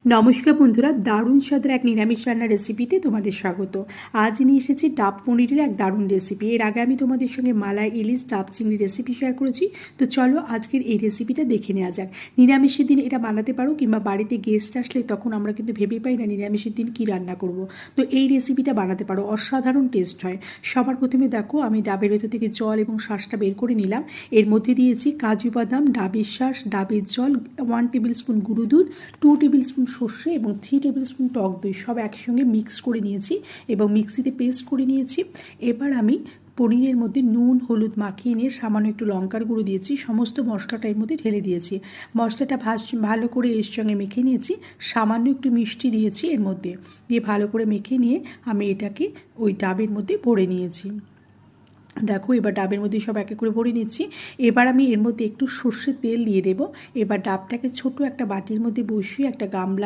নমস্কার বন্ধুরা, দারুণ স্বাদের এক নিরামিষ রান্নার রেসিপিতে তোমাদের স্বাগত। আজ নিয়ে এসেছি ডাব পনিরের এক দারুণ রেসিপি। এর আগে আমি তোমাদের সঙ্গে মালাই ইলিশ ডাব চিংড়ি রেসিপি শেয়ার করেছি। তো চলো আজকের এই রেসিপিটা দেখে নেওয়া যাক। নিরামিষের দিন এটা বানাতে পারো, কিংবা বাড়িতে গেস্ট আসলে তখন আমরা কিন্তু ভেবে পাই না নিরামিষের দিন কী রান্না করব। তো এই রেসিপিটা বানাতে পারো, অসাধারণ টেস্ট হয়। সবার প্রথমে দেখো, আমি ডাবের ভেতর থেকে জল এবং শাঁসটা বের করে নিলাম। এর মধ্যে দিয়েছি কাজু বাদাম, ডাবের শাঁস, ডাবের জল, 1 টেবিল স্পুন গুঁড়ো দুধ, 2 টেবিল স্পুন সর্ষে এবং 3 টেবিল স্পুন টক দই, সব একসঙ্গে মিক্স করে নিয়েছি এবং মিক্সিতে পেস্ট করে নিয়েছি। এবার আমি পনিরের মধ্যে নুন হলুদ মাখিয়ে নিয়ে সামান্য একটু লঙ্কার গুঁড়ো দিয়েছি, সমস্ত মশলাটা এর মধ্যে ঢেলে দিয়েছি। মশলাটা ভালো করে এর সঙ্গে মেখে নিয়েছি, সামান্য একটু মিষ্টি দিয়েছি এর মধ্যে, দিয়ে ভালো করে মেখে নিয়ে আমি এটাকে ওই ডাবের মধ্যে ভরে নিয়েছি। দেখো, এবার ডাবের মধ্যে সব একে করে ভরে নিচ্ছি। এবার আমি এর মধ্যে একটু সর্ষের তেল দিয়ে দেবো। এবার ডাবটাকে ছোট একটা বাটির মধ্যে বসিয়ে একটা গামলা